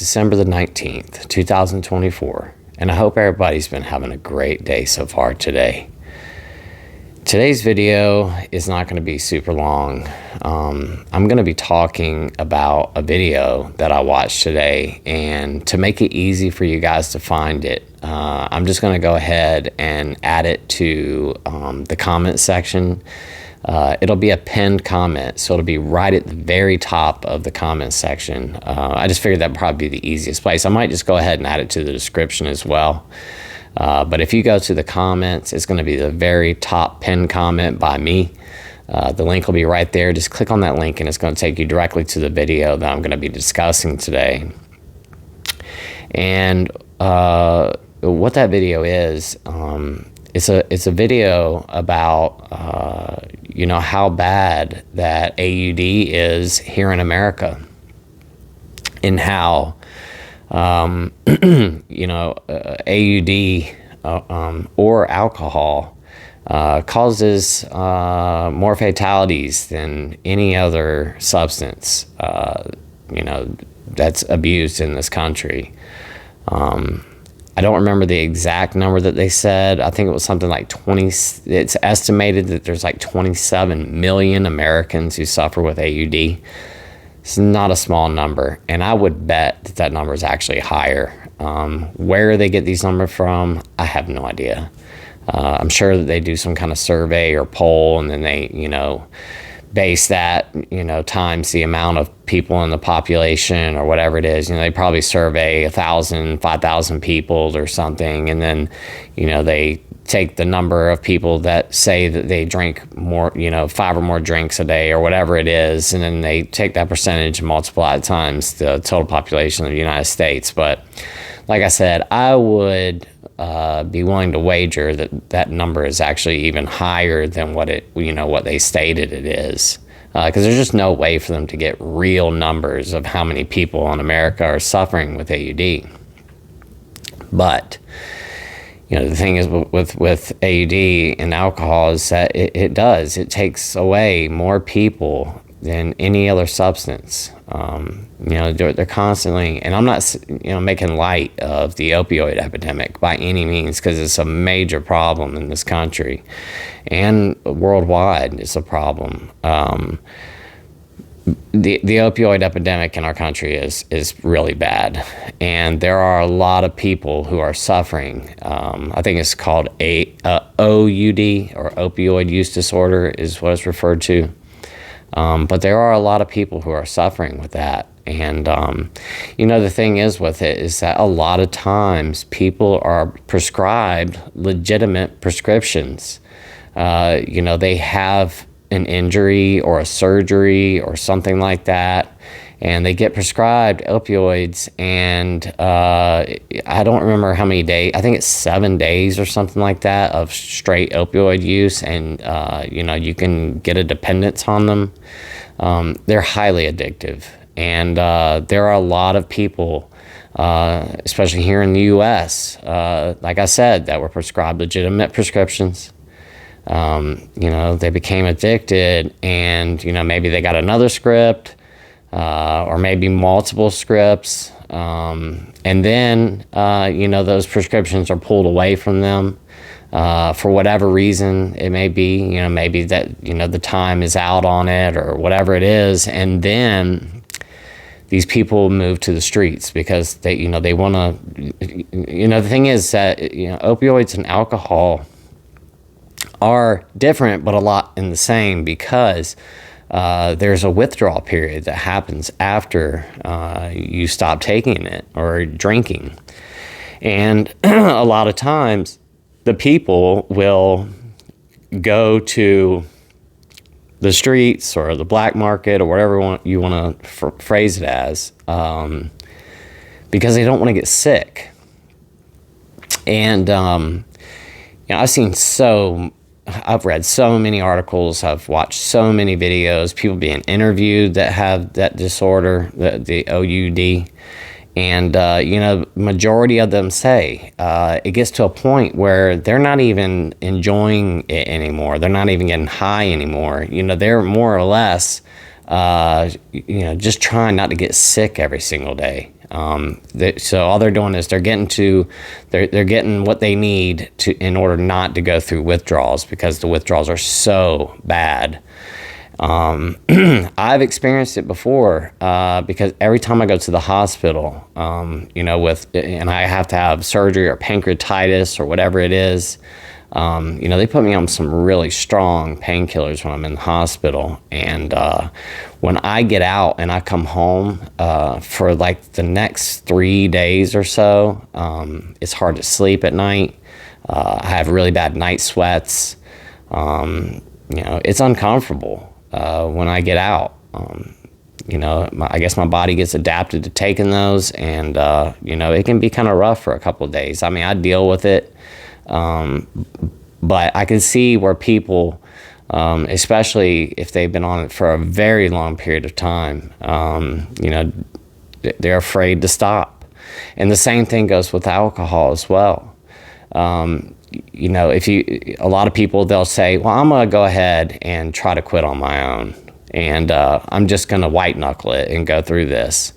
December the 19th, 2024, and I hope everybody's been having a great day so far today. Today's video is not going to be super long. I'm going to be talking about a video that I watched today, and to make it easy for you guys to find it, I'm just going to go ahead and add it to the comment section. It'll be a pinned comment, so it'll be right at the very top of the comment section. I just figured that'd probably be the easiest place. I might just go ahead and add it to the description as well. But if you go to the comments, it's going to be the very top pinned comment by me. The link will be right there. Just click on that link and it's going to take you directly to the video that I'm going to be discussing today. And what that video is, it's a video about how bad that AUD is here in America, and how AUD or alcohol causes more fatalities than any other substance that's abused in this country. I don't remember the exact number that they said. I think it was something like 20. It's estimated that there's like 27 million Americans who suffer with AUD. It's not a small number, and I would bet that that number is actually higher. Where they get these numbers from, I have no idea. I'm sure that they do some kind of survey or poll, and then they, base that, times the amount of people in the population or whatever it is. They probably survey 1,000, 5,000 people or something, and then, they take the number of people that say that they drink more, 5 or more drinks a day or whatever it is, and then they take that percentage and multiply it times the total population of the United States. But like I said, I would be willing to wager that that number is actually even higher than what they stated it is, because there's just no way for them to get real numbers of how many people in America are suffering with AUD. But the thing is with AUD and alcohol is that it takes away more people than any other substance. They're constantly, and I'm not making light of the opioid epidemic by any means, because it's a major problem in this country and worldwide. It's a problem. The opioid epidemic in our country is really bad, and there are a lot of people who are suffering. I think it's called OUD, or opioid use disorder is what it's referred to. But there are a lot of people who are suffering with that. And, the thing is with it is that a lot of times people are prescribed legitimate prescriptions. They have an injury or a surgery or something like that, and they get prescribed opioids, and I don't remember how many days. I think it's 7 days or something like that of straight opioid use, and you can get a dependence on them. They're highly addictive, and there are a lot of people, especially here in the U.S., like I said, that were prescribed legitimate prescriptions. They became addicted, and maybe they got another script, or maybe multiple scripts, and then those prescriptions are pulled away from them for whatever reason it may be. Maybe that the time is out on it or whatever it is, and then these people move to the streets because they want to. The thing is that opioids and alcohol are different, but a lot in the same, because there's a withdrawal period that happens after you stop taking it or drinking. And a lot of times the people will go to the streets or the black market or whatever you want to phrase it as, because they don't want to get sick. And I've read so many articles, I've watched so many videos, people being interviewed that have that disorder, the OUD, and majority of them say it gets to a point where they're not even enjoying it anymore. They're not even getting high anymore. They're more or less just trying not to get sick every single day. So all they're doing is they're getting what they need in order not to go through withdrawals, because the withdrawals are so bad. I've experienced it before, because every time I go to the hospital, and I have to have surgery or pancreatitis or whatever it is, they put me on some really strong painkillers when I'm in the hospital. And when I get out and I come home, for like the next 3 days or so, it's hard to sleep at night. I have really bad night sweats. It's uncomfortable when I get out. I guess my body gets adapted to taking those, and it can be kind of rough for a couple of days. I mean, I deal with it. But I can see where people, especially if they've been on it for a very long period of time, they're afraid to stop. And the same thing goes with alcohol as well. A lot of people, they'll say, well, I'm going to go ahead and try to quit on my own. And I'm just going to white knuckle it and go through this.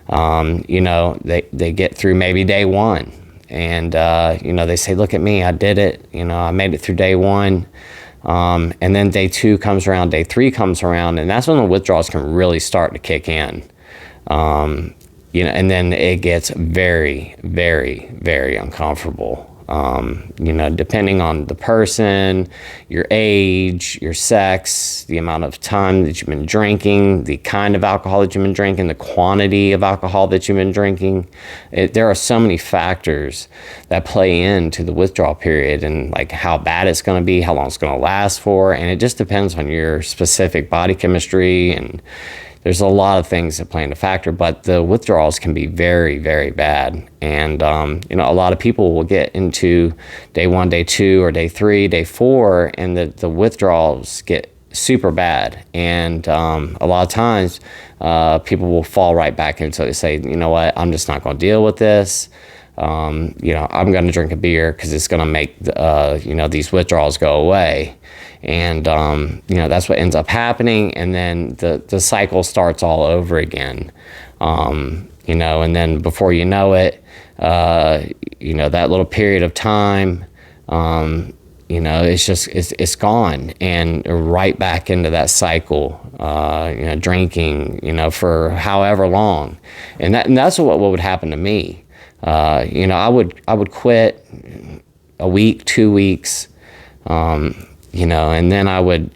They get through maybe day one. And, they say, look at me, I did it. I made it through day one. And then day two comes around, day three comes around, and that's when the withdrawals can really start to kick in. And then it gets very, very, very uncomfortable. Depending on the person, your age, your sex, the amount of time that you've been drinking, the kind of alcohol that you've been drinking, the quantity of alcohol that you've been drinking. There are so many factors that play into the withdrawal period, and like how bad it's going to be, how long it's going to last for. And it just depends on your specific body chemistry, and there's a lot of things that play into factor, but the withdrawals can be very, very bad. And, a lot of people will get into day one, day two, or day three, day four, and the withdrawals get super bad. And a lot of times, people will fall right back into it. They say, you know what, I'm just not going to deal with this. I'm going to drink a beer because it's going to make, these withdrawals go away. And, that's what ends up happening. And then the cycle starts all over again. And then before you know it, that little period of time, it's gone, and right back into that cycle, drinking, for however long. And that's what would happen to me. I would quit a week, 2 weeks, and then I would,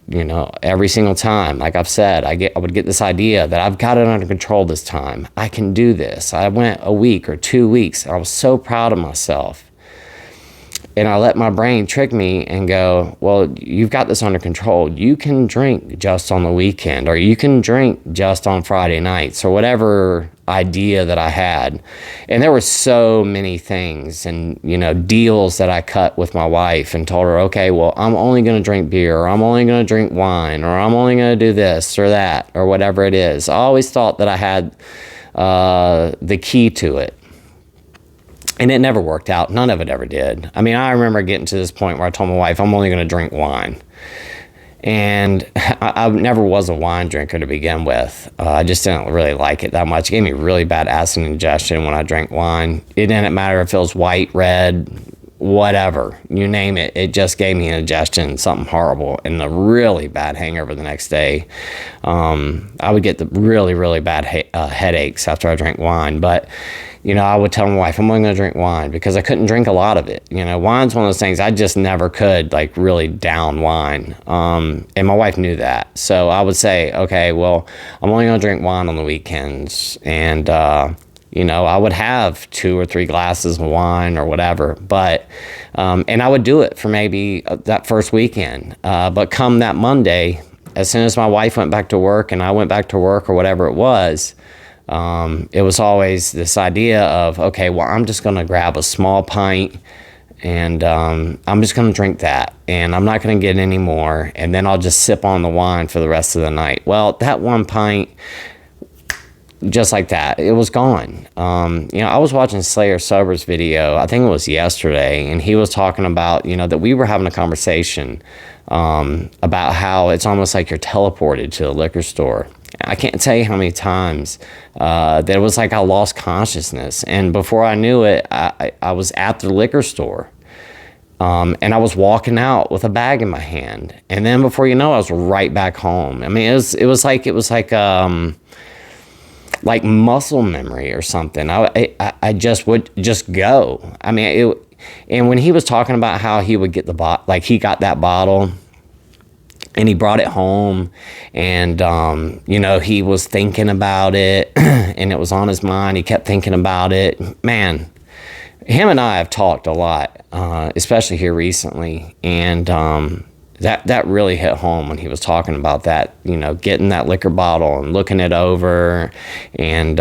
every single time, like I've said, I would get this idea that I've got it under control this time. I can do this. I went a week or 2 weeks. I was so proud of myself. And I let my brain trick me and go, well, you've got this under control. You can drink just on the weekend, or you can drink just on Friday nights, or whatever idea that I had. And there were so many things and, deals that I cut with my wife and told her, okay, well, I'm only going to drink beer, or I'm only going to drink wine, or I'm only going to do this or that, or whatever it is. I always thought that I had the key to it. And it never worked out. None of it ever did. I mean, I remember getting to this point where I told my wife, I'm only going to drink wine. And I never was a wine drinker to begin with. I just didn't really like it that much. It gave me really bad acid ingestion when I drank wine. It didn't matter if it was white, red, whatever, you name it. It just gave me an ingestion, something horrible, and a really bad hangover the next day. I would get the really, really bad headaches after I drank wine. But I would tell my wife, I'm only going to drink wine, because I couldn't drink a lot of it. Wine's one of those things I just never could, like, really down wine. And my wife knew that. So I would say, okay, well, I'm only going to drink wine on the weekends. And, I would have 2 or 3 glasses of wine or whatever. But, and I would do it for maybe that first weekend. But come that Monday, as soon as my wife went back to work and I went back to work, or whatever it was always this idea of, okay, well, I'm just going to grab a small pint, and I'm just going to drink that, and I'm not going to get any more, and then I'll just sip on the wine for the rest of the night. Well, that one pint, just like that, it was gone. I was watching Slayer Sober's video, I think it was yesterday, and he was talking about, that we were having a conversation about how it's almost like you're teleported to the liquor store. I can't tell you how many times that it was like I lost consciousness. And before I knew it, I was at the liquor store. And I was walking out with a bag in my hand. And then before you know it, I was right back home. I mean, it was like muscle memory or something. I just would just go. I mean, and when he was talking about how he would get like he got that bottle and he brought it home, and he was thinking about it and it was on his mind. He kept thinking about it. Man, him and I have talked a lot, especially here recently, and that really hit home when he was talking about that, getting that liquor bottle and looking it over. And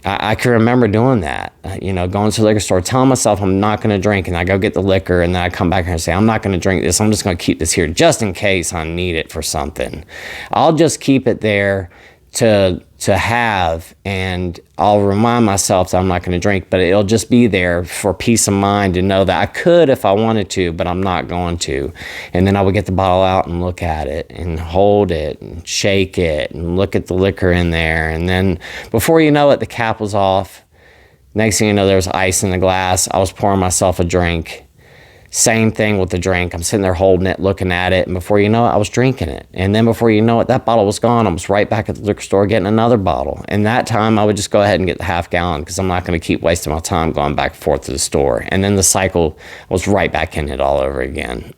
I can remember doing that, going to the liquor store, telling myself I'm not going to drink, and I go get the liquor, and then I come back here and say, I'm not going to drink this. I'm just going to keep this here just in case I need it for something. I'll just keep it there to have, and I'll remind myself that I'm not going to drink, but it'll just be there for peace of mind to know that I could if I wanted to, but I'm not going to. And then I would get the bottle out and look at it and hold it and shake it and look at the liquor in there. And then before you know it, the cap was off. Next thing you know, there was ice in the glass. I was pouring myself a drink. Same thing with the drink. I'm sitting there holding it, looking at it, and before you know it, I was drinking it. And then before you know it, that bottle was gone. I was right back at the liquor store getting another bottle. And that time, I would just go ahead and get the half gallon because I'm not going to keep wasting my time going back and forth to the store. And then the cycle was right back in it all over again.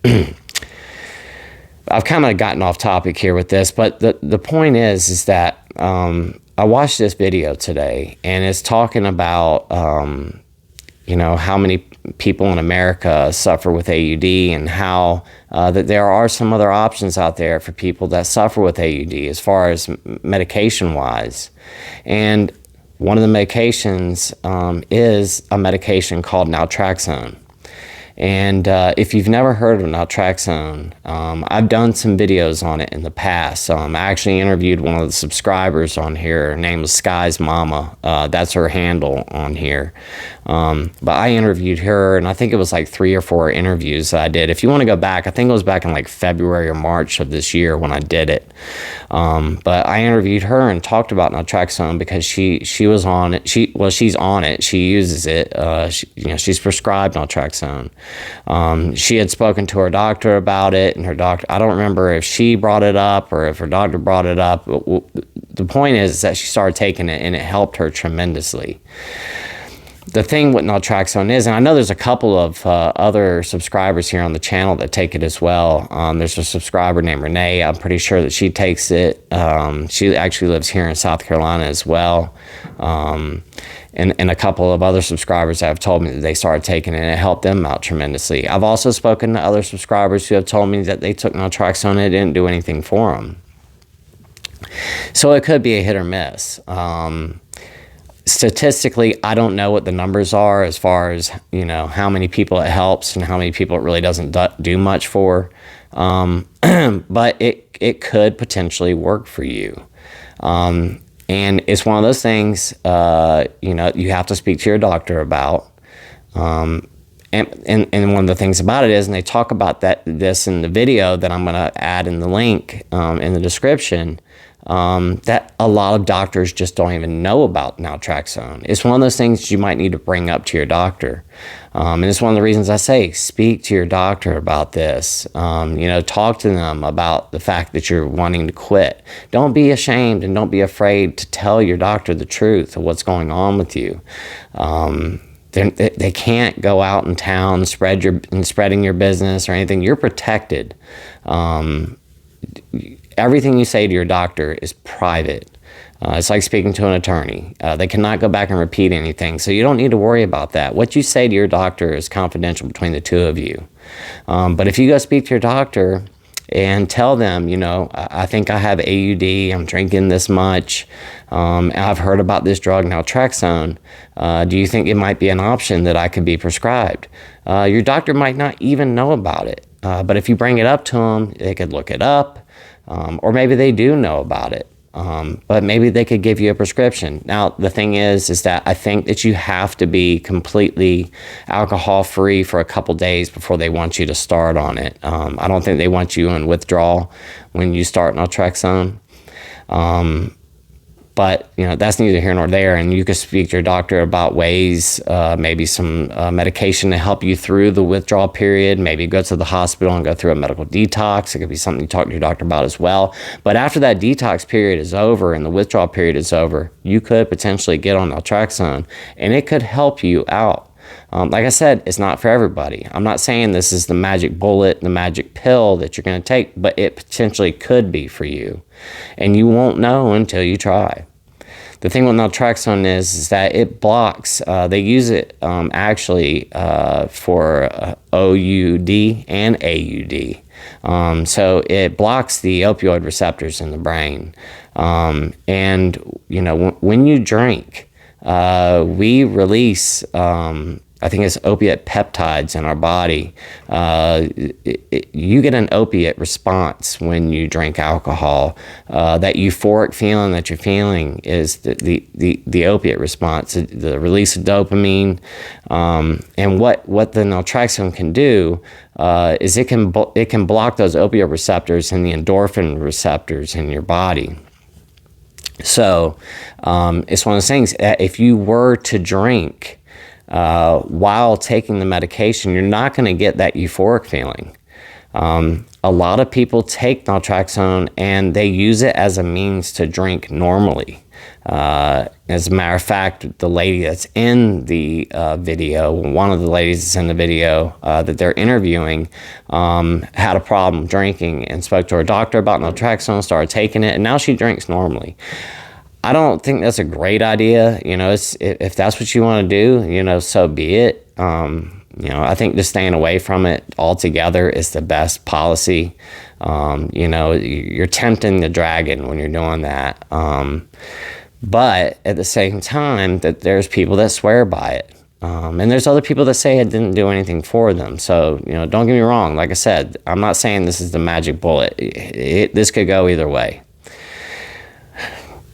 I've kind of gotten off topic here with this, but the point is that I watched this video today, and it's talking about how many people in America suffer with AUD, and how that there are some other options out there for people that suffer with AUD as far as medication-wise. And one of the medications is a medication called naltrexone. And if you've never heard of naltrexone, I've done some videos on it in the past. I actually interviewed one of the subscribers on here. Her name is Sky's Mama. That's her handle on here. But I interviewed her, and I think it was like 3 or 4 interviews that I did. If you want to go back, I think it was back in like February or March of this year when I did it. But I interviewed her and talked about naltrexone because she was on it. She's on it. She uses it. She's prescribed naltrexone. She had spoken to her doctor about it, and her doctor, I don't remember if she brought it up or if her doctor brought it up. But the point is that she started taking it, and it helped her tremendously. The thing with naltrexone is, and I know there's a couple of other subscribers here on the channel that take it as well. There's a subscriber named Renee. I'm pretty sure that she takes it. She actually lives here in South Carolina as well. And a couple of other subscribers have told me that they started taking it, and it helped them out tremendously. I've also spoken to other subscribers who have told me that they took naltrexone and it didn't do anything for them. So it could be a hit or miss. Statistically, I don't know what the numbers are as far as, how many people it helps and how many people it really doesn't do much for. But it could potentially work for you. And it's one of those things, you have to speak to your doctor about. And one of the things about it is, and they talk about this in the video that I'm going to add in the link in the description, that a lot of doctors just don't even know about naltrexone. It's one of those things you might need to bring up to your doctor. And it's one of the reasons I say, speak to your doctor about this. Talk to them about the fact that you're wanting to quit. Don't be ashamed and don't be afraid to tell your doctor the truth of what's going on with you. They can't go out in town spreading your business or anything. You're protected. Everything you say to your doctor is private. It's like speaking to an attorney. They cannot go back and repeat anything, so you don't need to worry about that. What you say to your doctor is confidential between the two of you. But if you go speak to your doctor and tell them, I think I have AUD, I'm drinking this much, I've heard about this drug naltrexone, do you think it might be an option that I could be prescribed? Your doctor might not even know about it, but if you bring it up to them, they could look it up, or maybe they do know about it. But maybe they could give you a prescription. Now, the thing is that I think that you have to be completely alcohol-free for a couple days before they want you to start on it. I don't think they want you in withdrawal when you start naltrexone. But, that's neither here nor there. And you could speak to your doctor about ways, maybe some medication to help you through the withdrawal period. Maybe go to the hospital and go through a medical detox. It could be something you talk to your doctor about as well. But after that detox period is over and the withdrawal period is over, you could potentially get on naltrexone, and it could help you out. Like I said, it's not for everybody. I'm not saying this is the magic bullet, the magic pill that you're going to take, but it potentially could be for you. And you won't know until you try. The thing with naltrexone is that it blocks, they use it actually for OUD and AUD. So it blocks the opioid receptors in the brain. And, when you drink, we release, I think it's opiate peptides in our body. You get an opiate response when you drink alcohol. That euphoric feeling that you're feeling is the opiate response, the release of dopamine. And what the naltrexone can do is it can block those opioid receptors and the endorphin receptors in your body. So it's one of those things, if you were to drink while taking the medication, you're not going to get that euphoric feeling. A lot of people take naltrexone and they use it as a means to drink normally. As a matter of fact, the lady that's in the video, one of the ladies that's in the video that they're interviewing, had a problem drinking and spoke to her doctor about naltrexone, started taking it, and now she drinks normally. I don't think that's a great idea. If that's what you want to do, so be it. I think just staying away from it altogether is the best policy. You're tempting the dragon when you're doing that. But at the same time, that there's people that swear by it. And there's other people that say it didn't do anything for them. So, don't get me wrong. Like I said, I'm not saying this is the magic bullet. This could go either way.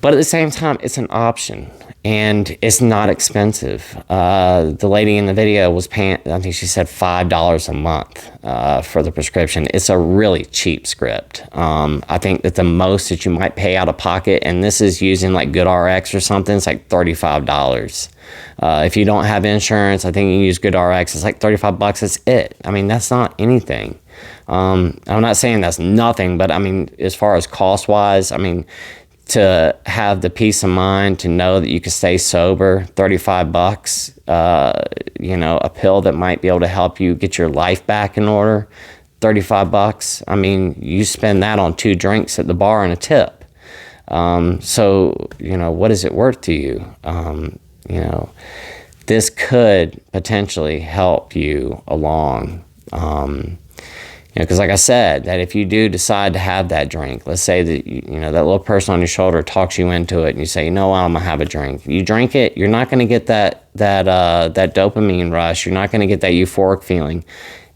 But at the same time, it's an option, and it's not expensive. The lady in the video was paying, I think she said $5 a month for the prescription. It's a really cheap script. I think that the most that you might pay out of pocket, and this is using like GoodRx or something, it's like $35. If you don't have insurance, I think you can use GoodRx. It's like $35. That's it. I mean, that's not anything. I'm not saying that's nothing, but I mean, as far as cost-wise, I mean, to have the peace of mind to know that you can stay sober, $35, a pill that might be able to help you get your life back in order, $35. I mean, you spend that on 2 drinks at the bar and a tip. So, what is it worth to you? This could potentially help you along. Because like I said, that if you do decide to have that drink, let's say that, that little person on your shoulder talks you into it and you say, I'm going to have a drink. You drink it, you're not going to get that dopamine rush. You're not going to get that euphoric feeling.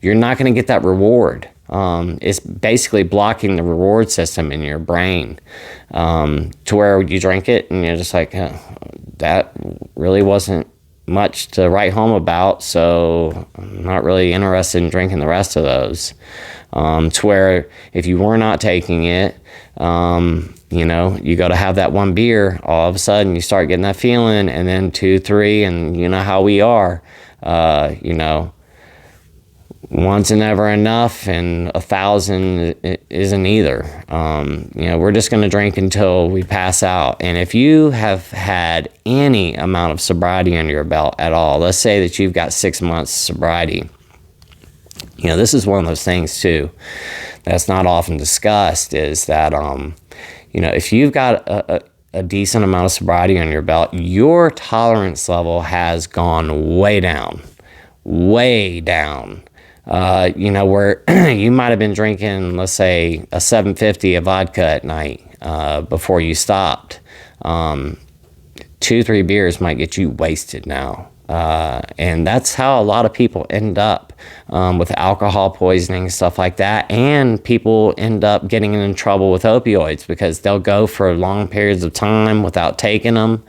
You're not going to get that reward. It's basically blocking the reward system in your brain to where you drink it and you're just like, that really wasn't much to write home about, so I'm not really interested in drinking the rest of those. To where if you were not taking it, you go to have that one beer, all of a sudden you start getting that feeling, and then 2, 3, and you know how we are, once and never enough, and 1,000 isn't either. We're just going to drink until we pass out. And if you have had any amount of sobriety under your belt at all, let's say that you've got 6 months sobriety, this is one of those things too that's not often discussed, is that, if you've got a decent amount of sobriety on your belt, your tolerance level has gone way down. Where you might have been drinking, let's say, a 750 of vodka at night before you stopped. 2, 3 beers might get you wasted now. And that's how a lot of people end up with alcohol poisoning, stuff like that. And people end up getting in trouble with opioids because they'll go for long periods of time without taking them.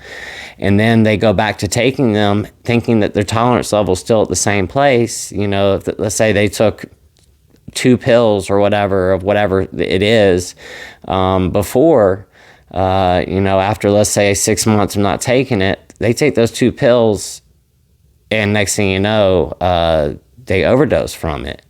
And then they go back to taking them thinking that their tolerance level is still at the same place. Let's say they took 2 pills or whatever it is before, after, let's say, 6 months of not taking it, they take those 2 pills, and next thing you know, they overdose from it.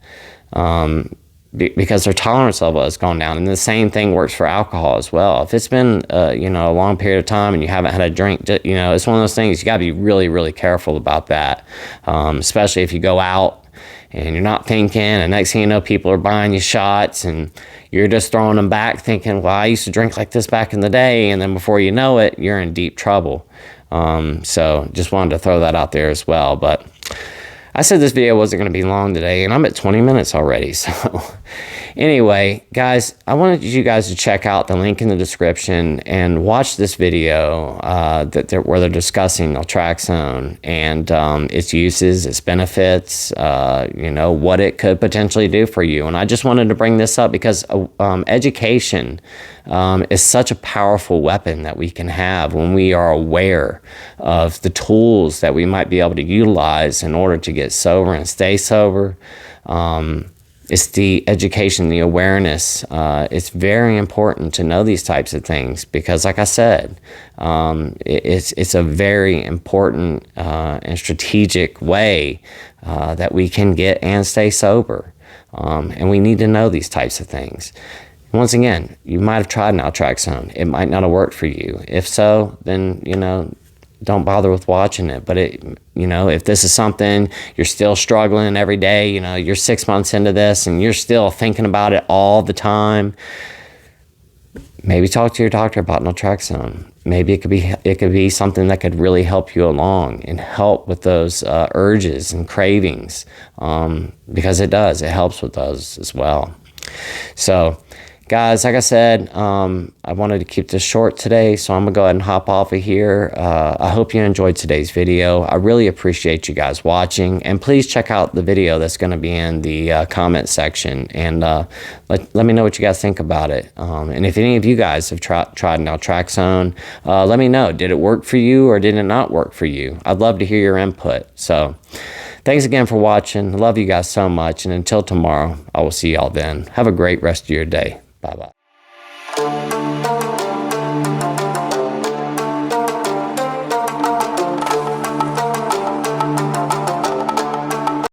Because their tolerance level has gone down. And the same thing works for alcohol as well. If it's been, a long period of time and you haven't had a drink, it's one of those things, you got to be really, really careful about that. Especially if you go out and you're not thinking, and next thing you know, people are buying you shots and you're just throwing them back thinking, well, I used to drink like this back in the day. And then before you know it, you're in deep trouble. So just wanted to throw that out there as well. But I said this video wasn't going to be long today, and I'm at 20 minutes already. So anyway, guys, I wanted you guys to check out the link in the description and watch this video where they're discussing naltrexone and its uses, its benefits, what it could potentially do for you. And I just wanted to bring this up because education is such a powerful weapon that we can have when we are aware of the tools that we might be able to utilize in order to get sober and stay sober. It's the education, the awareness. It's very important to know these types of things because, like I said, it's a very important and strategic way that we can get and stay sober. And we need to know these types of things. Once again, you might have tried naltrexone. It might not have worked for you. If so, then, don't bother with watching it. But if this is something you're still struggling every day, you're 6 months into this and you're still thinking about it all the time, maybe talk to your doctor about naltrexone. Maybe it could be something that could really help you along and help with those urges and cravings, because it does. It helps with those as well. So, guys, like I said, I wanted to keep this short today, so I'm going to go ahead and hop off of here. I hope you enjoyed today's video. I really appreciate you guys watching, and please check out the video that's going to be in the comment section, and let me know what you guys think about it. And if any of you guys have tried naltrexone, let me know. Did it work for you or did it not work for you? I'd love to hear your input. So, thanks again for watching. I love you guys so much, and until tomorrow, I will see y'all then. Have a great rest of your day. Bye-bye.